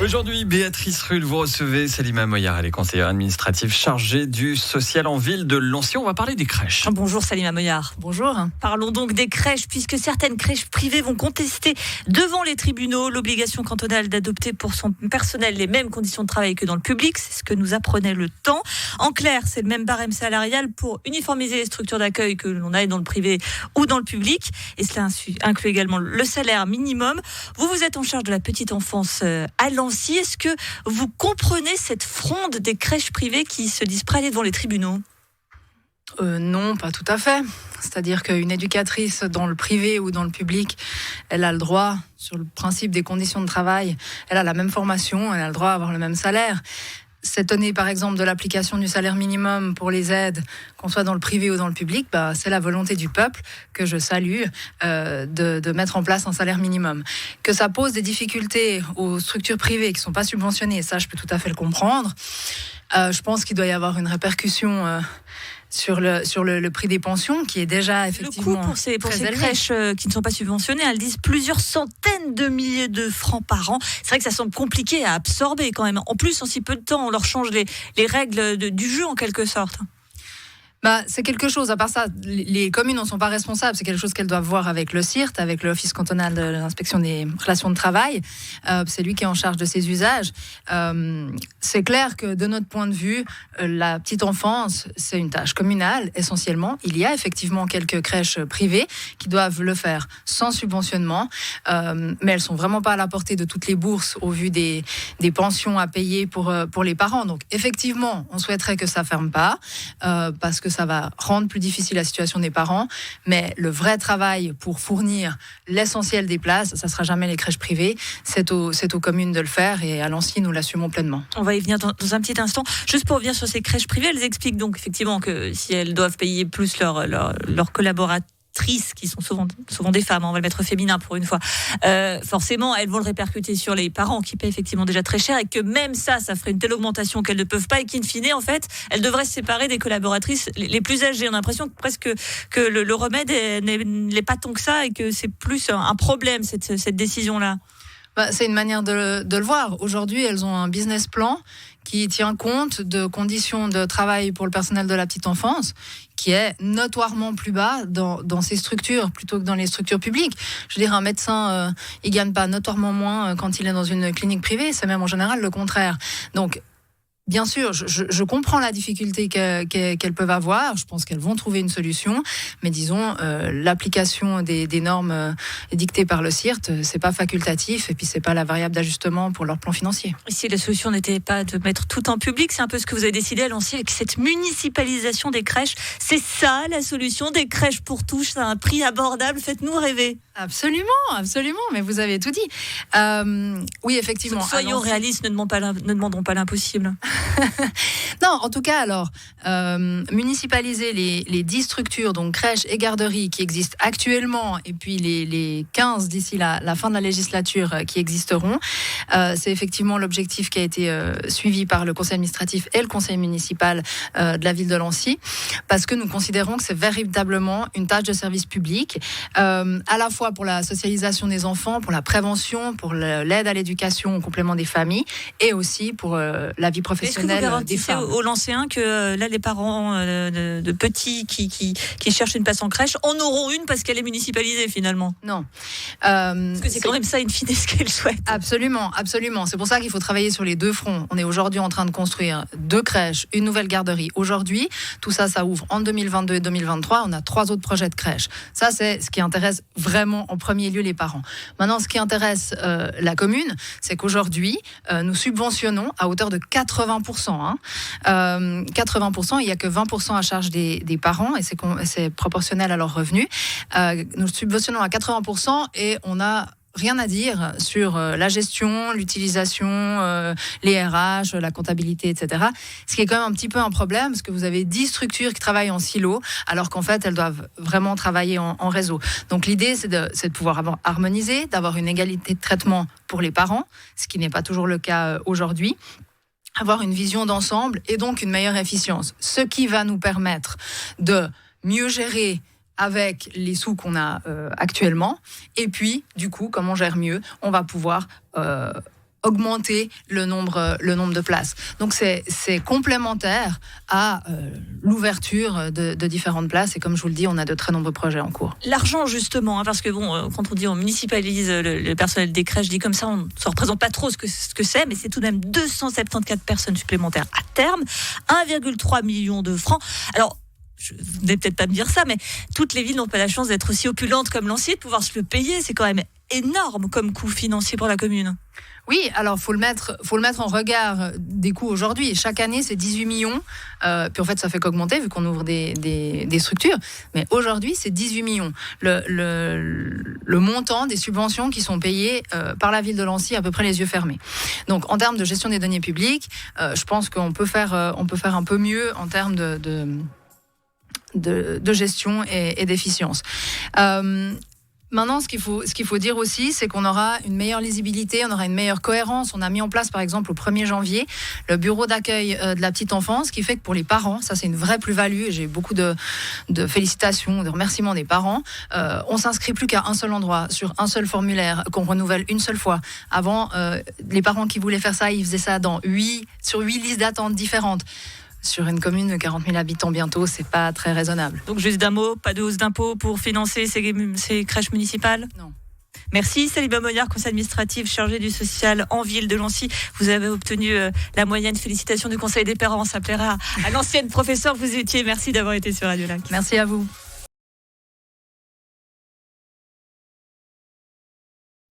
Aujourd'hui, Béatrice Rulle, vous recevez Salima Moyar, elle est conseillère administrative chargée du social en ville de Lancy. On va parler des crèches. Bonjour Salima Moyar. Bonjour. Parlons donc des crèches, puisque certaines crèches privées vont contester devant les tribunaux l'obligation cantonale d'adopter pour son personnel les mêmes conditions de travail que dans le public. C'est ce que nous apprenait Le Temps. En clair, c'est le même barème salarial pour uniformiser les structures d'accueil que l'on a dans le privé ou dans le public. Et cela inclut également le salaire minimum. Vous êtes en charge de la petite enfance à Lancy. Est-ce que vous comprenez cette fronde des crèches privées qui se disent prêtes à aller devant les tribunaux ? Non, pas tout à fait. C'est-à-dire qu'une éducatrice dans le privé ou dans le public, elle a le droit, sur le principe des conditions de travail, elle a la même formation, elle a le droit à avoir le même salaire. S'étonner par exemple de l'application du salaire minimum pour les aides, qu'on soit dans le privé ou dans le public, c'est la volonté du peuple que je salue de mettre en place un salaire minimum. Que ça pose des difficultés aux structures privées qui ne sont pas subventionnées, ça je peux tout à fait le comprendre. Je pense qu'il doit y avoir une répercussion sur le prix des pensions qui est déjà effectivement le coût pour ces crèches qui ne sont pas subventionnées, elles disent plusieurs centaines de milliers de francs par an. C'est vrai que ça semble compliqué à absorber quand même. En plus, en si peu de temps, on leur change les règles du jeu en quelque sorte. C'est quelque chose, à part ça, les communes n'en sont pas responsables, c'est quelque chose qu'elles doivent voir avec le CIRT, avec l'Office cantonal de l'inspection des relations de travail, c'est lui qui est en charge de ces usages. C'est clair que de notre point de vue, la petite enfance, c'est une tâche communale essentiellement. Il y a effectivement quelques crèches privées qui doivent le faire sans subventionnement, mais elles sont vraiment pas à la portée de toutes les bourses au vu des pensions à payer pour les parents. Donc effectivement, on souhaiterait que ça ferme pas, parce que ça va rendre plus difficile la situation des parents, mais le vrai travail pour fournir l'essentiel des places, ça ne sera jamais les crèches privées, c'est aux communes de le faire, et à Lancy, nous l'assumons pleinement. On va y venir dans un petit instant. Juste pour revenir sur ces crèches privées, elles expliquent donc effectivement que si elles doivent payer plus leurs collaborateurs, qui sont souvent des femmes, on va le mettre féminin pour une fois, forcément elles vont le répercuter sur les parents qui paient effectivement déjà très cher, et que même ça ferait une telle augmentation qu'elles ne peuvent pas, et qu'in fine en fait elles devraient se séparer des collaboratrices les plus âgées. On a l'impression presque que le remède n'est pas tant que ça, et que c'est plus un problème cette décision là. C'est une manière de le voir. Aujourd'hui, elles ont un business plan qui tient compte de conditions de travail pour le personnel de la petite enfance, qui est notoirement plus bas dans ces structures plutôt que dans les structures publiques. Je veux dire, un médecin, il gagne pas notoirement moins quand il est dans une clinique privée, c'est même en général le contraire. Donc, bien sûr, je comprends la difficulté qu'elles peuvent avoir. Je pense qu'elles vont trouver une solution. Mais disons, l'application des normes dictées par le CIRT, c'est pas facultatif, et puis c'est pas la variable d'ajustement pour leur plan financier. Si la solution n'était pas de mettre tout en public, c'est un peu ce que vous avez décidé à lancer avec cette municipalisation des crèches. C'est ça la solution, des crèches pour tous à un prix abordable. Faites-nous rêver. Absolument, mais vous avez tout dit. Oui, effectivement. Soyons réalistes, ne demandons pas l'impossible. Non, en tout cas, alors, municipaliser les 10 structures, donc crèches et garderies qui existent actuellement, et puis les 15 d'ici la fin de la législature qui existeront, c'est effectivement l'objectif qui a été suivi par le conseil administratif et le conseil municipal de la ville de Lancy, parce que nous considérons que c'est véritablement une tâche de service public, à la fois pour la socialisation des enfants, pour la prévention, pour l'aide à l'éducation au complément des familles, et aussi pour la vie professionnelle. Est-ce que vous garantissez aux Lancéens que là, les parents de petits qui cherchent une place en crèche en auront une parce qu'elle est municipalisée finalement ? Non. Parce que c'est quand même ça, in fine, ce qu'elles souhaitent. Absolument. C'est pour ça qu'il faut travailler sur les deux fronts. On est aujourd'hui en train de construire 2 crèches, une nouvelle garderie. Aujourd'hui, tout ça ouvre en 2022 et 2023. On a 3 autres projets de crèches. Ça, c'est ce qui intéresse vraiment en premier lieu les parents. Maintenant, ce qui intéresse la commune, c'est qu'aujourd'hui, nous subventionnons à hauteur de 80%. 80%, il n'y a que 20% à charge des parents, et c'est proportionnel à leurs revenus. Nous subventionnons à 80%, et on a rien à dire sur la gestion, l'utilisation, les RH, la comptabilité, etc. Ce qui est quand même un petit peu un problème, parce que vous avez 10 structures qui travaillent en silo, alors qu'en fait, elles doivent vraiment travailler en réseau. Donc l'idée, c'est de pouvoir harmoniser, d'avoir une égalité de traitement pour les parents, ce qui n'est pas toujours le cas aujourd'hui. Avoir une vision d'ensemble et donc une meilleure efficience. Ce qui va nous permettre de mieux gérer avec les sous qu'on a actuellement. Et puis, du coup, comme on gère mieux, on va pouvoir augmenter le nombre de places. Donc, c'est complémentaire à l'ouverture de différentes places. Et comme je vous le dis, on a de très nombreux projets en cours. L'argent, justement, parce que quand on dit on municipalise le personnel des crèches, dit comme ça, on ne se représente pas trop ce que c'est, mais c'est tout de même 274 personnes supplémentaires à terme, 1,3 million de francs. Alors, je ne vais peut-être pas me dire ça, mais toutes les villes n'ont pas la chance d'être aussi opulentes comme Lancy, de pouvoir se le payer. C'est quand même énorme comme coût financier pour la commune. Oui, alors faut le mettre en regard des coûts aujourd'hui. Chaque année, c'est 18 millions. Puis en fait, ça fait qu'augmenter vu qu'on ouvre des structures. Mais aujourd'hui, c'est 18 millions. Le montant des subventions qui sont payées par la ville de Lancy à peu près les yeux fermés. Donc, en termes de gestion des deniers publics, je pense qu'on peut faire un peu mieux en termes de gestion et d'efficience. Maintenant, ce qu'il faut dire aussi, c'est qu'on aura une meilleure lisibilité, on aura une meilleure cohérence. On a mis en place, par exemple, au 1er janvier, le bureau d'accueil de la petite enfance, qui fait que pour les parents, ça c'est une vraie plus-value. Et j'ai beaucoup de félicitations, de remerciements des parents. On s'inscrit plus qu'à un seul endroit, sur un seul formulaire, qu'on renouvelle une seule fois. Avant, les parents qui voulaient faire ça, ils faisaient ça sur 8 listes d'attente différentes. Sur une commune de 40 000 habitants bientôt, c'est pas très raisonnable. Donc juste d'un mot, pas de hausse d'impôts pour financer ces crèches municipales ? Non. Merci Salima Moyard, conseil administratif chargé du social en ville de Lancy. Vous avez obtenu la moyenne. Félicitations du conseil des parents. Ça plaira à l'ancienne professeure que vous étiez. Merci d'avoir été sur Radio Lac. Merci à vous.